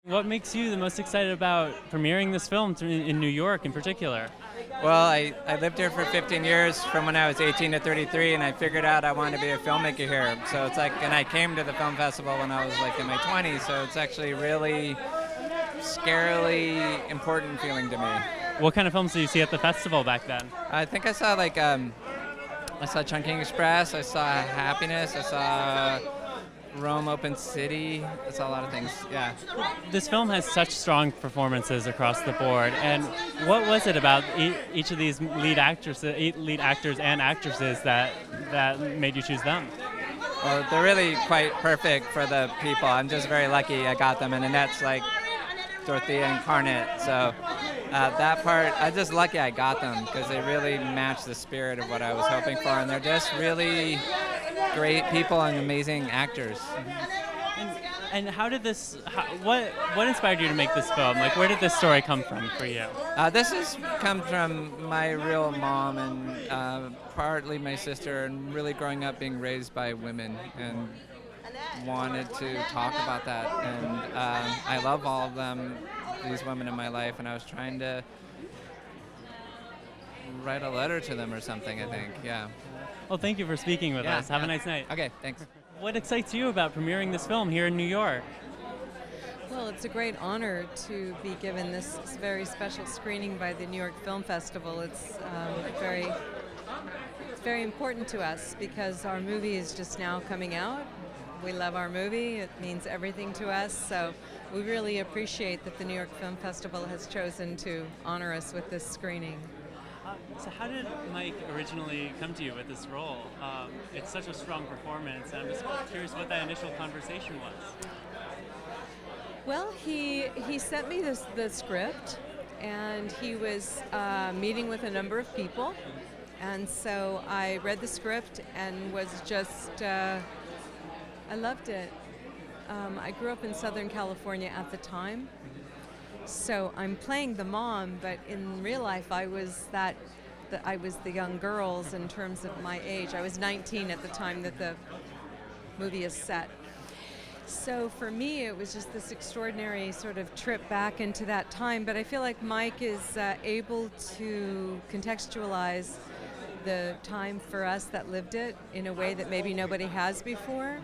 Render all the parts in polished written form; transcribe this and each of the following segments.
What makes you the most excited about premiering this film in New York in particular? Well, I lived here for 15 years from when I was 18 to 33, and I figured out I wanted to be a filmmaker here. So it's like, and I came to the film festival when I was like in my 20s, so it's actually really scarily important feeling to me. What kind of films did you see at the festival back then? I think I saw I saw Chungking Express, I saw Happiness, I saw Rome Open City. I saw a lot of things, yeah. This film has such strong performances across the board, and what was it about each of these lead actors and actresses that made you choose them? Well, they're really quite perfect for the people. I'm just very lucky I got them, and Annette's like Dorothea incarnate, so that part, I'm just lucky I got them because they really match the spirit of what I was hoping for, and they're just really great people and amazing actors. And how did what inspired you to make this film? Like, where did this story come from for you? This has come from my real mom and partly my sister, and really growing up being raised by women and wanted to talk about that. And I love all of them, these women in my life, and I was trying to write a letter to them or something, I think, yeah. Well, thank you for speaking with us. Have a nice night. Okay, thanks. What excites you about premiering this film here in New York? Well, it's a great honor to be given this very special screening by the New York Film Festival. It's very important to us because our movie is just now coming out. We love our movie. It means everything to us. So we really appreciate that the New York Film Festival has chosen to honor us with this screening. So how did Mike originally come to you with this role? It's such a strong performance, and I'm just curious what that initial conversation was. Well, he sent me the script, and he was meeting with a number of people, and so I read the script and was just, I loved it. I grew up in Southern California at the time, so I'm playing the mom, but in real life I was the young girls in terms of my age. I was 19 at the time that the movie is set. So for me, it was just this extraordinary sort of trip back into that time. But I feel like Mike is able to contextualize the time for us that lived it in a way that maybe nobody has before.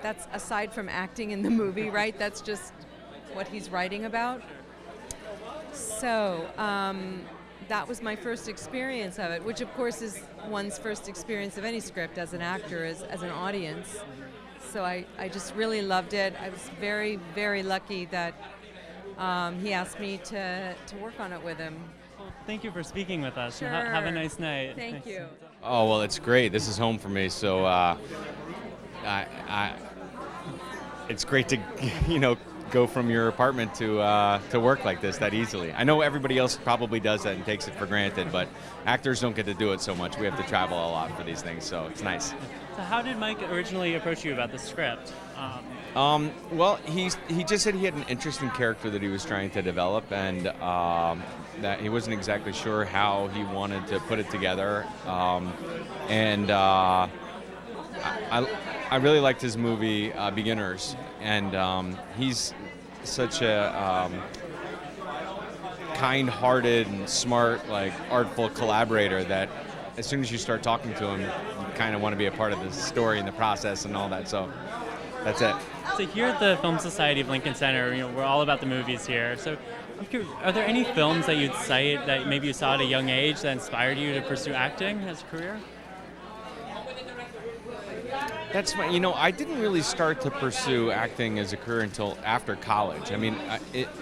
That's aside from acting in the movie, right? That's just what he's writing about. So that was my first experience of it, which of course is one's first experience of any script as an actor, as an audience. So I just really loved it. I was very, very lucky that he asked me to work on it with him. Well, thank you for speaking with us. Sure. Have a nice night. Thank you. Oh, well, it's great. This is home for me, so it's great to, go from your apartment to work like this that easily. I know everybody else probably does that and takes it for granted, but actors don't get to do it so much. We have to travel a lot for these things, so it's nice. So how did Mike originally approach you about the script? Well, he just said he had an interesting character that he was trying to develop, and that he wasn't exactly sure how he wanted to put it together. I really liked his movie Beginners, and he's such a kind-hearted and smart, artful collaborator that as soon as you start talking to him, you kind of want to be a part of the story and the process and all that. So that's it. So here at the Film Society of Lincoln Center, we're all about the movies here. So I'm curious, are there any films that you'd cite that maybe you saw at a young age that inspired you to pursue acting as a career? That's my, I didn't really start to pursue acting as a career until after college. I mean,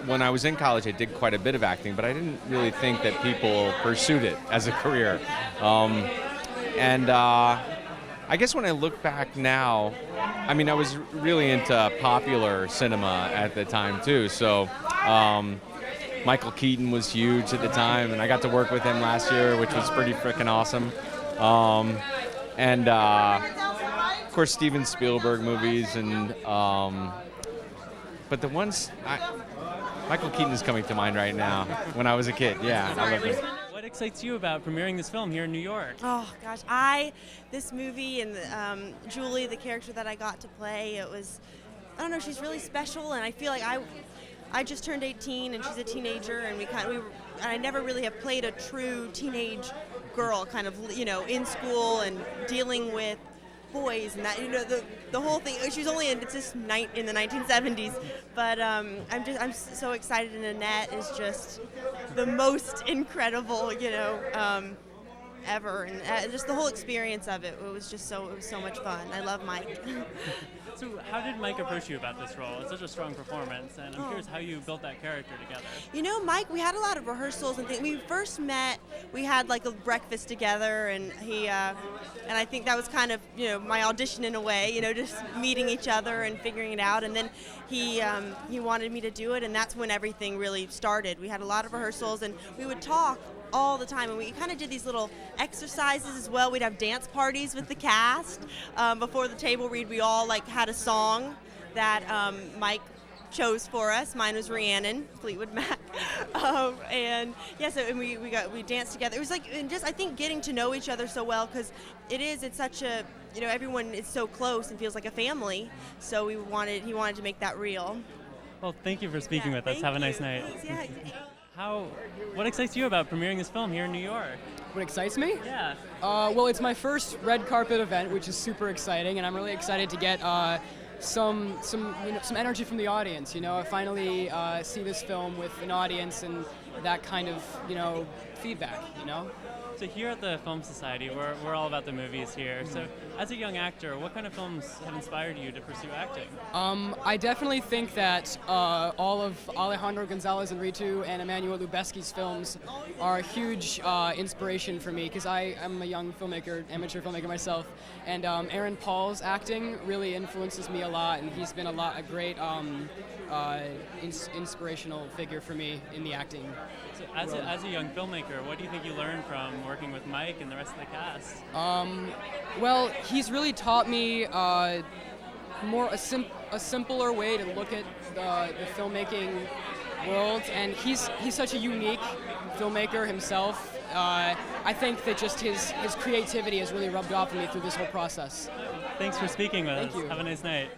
when I was in college, I did quite a bit of acting, but I didn't really think that people pursued it as a career. I guess when I look back now, I mean, I was really into popular cinema at the time too. So Michael Keaton was huge at the time, and I got to work with him last year, which was pretty freaking awesome. Of course, Steven Spielberg movies, and but the ones Michael Keaton is coming to mind right now. When I was a kid, yeah, I love him. What excites you about premiering this film here in New York? Oh gosh, this movie and Julie, the character that I got to play, it was, I don't know, she's really special, and I feel like I just turned 18 and she's a teenager, and and I never really have played a true teenage girl, kind of, in school and dealing with boys and that, the whole thing. She was only in the 1970s, but I'm so excited, and Annette is just the most incredible, ever, and just the whole experience of it. It was so much fun. I love Mike. So how did Mike approach you about this role? It's such a strong performance, and I'm curious how you built that character together. Mike, we had a lot of rehearsals and things. We first met, we had like a breakfast together, and and I think that was kind of, my audition in a way, just meeting each other and figuring it out. And then he wanted me to do it, and that's when everything really started. We had a lot of rehearsals, and we would talk all the time, and we kind of did these little exercises as well. We'd have dance parties with the cast. Before the table read, we all had a song that Mike chose for us. Mine was Rhiannon, Fleetwood Mac, and we danced together. It was I think getting to know each other so well, because it's such a, everyone is so close and feels like a family. So he wanted to make that real. Well, thank you for speaking with us. Have a nice night. Yeah. What excites you about premiering this film here in New York? What excites me? Yeah. Well, it's my first red carpet event, which is super exciting, and I'm really excited to get some energy from the audience. I finally see this film with an audience and that kind of feedback. So here at the Film Society, we're all about the movies here. So as a young actor, what kind of films have inspired you to pursue acting? I definitely think that all of Alejandro Gonzalez Inarritu and Emmanuel Lubezki's films are a huge inspiration for me, because I am a young filmmaker, amateur filmmaker myself, and Aaron Paul's acting really influences me a lot, and he's been a great inspirational figure for me in the acting. So as a young filmmaker, what do you think you learned from working with Mike and the rest of the cast? Well, he's really taught me a simpler way to look at the filmmaking world, and he's such a unique filmmaker himself. I think that just his creativity has really rubbed off on me through this whole process. Thanks for speaking with us. Thank you. Have a nice night.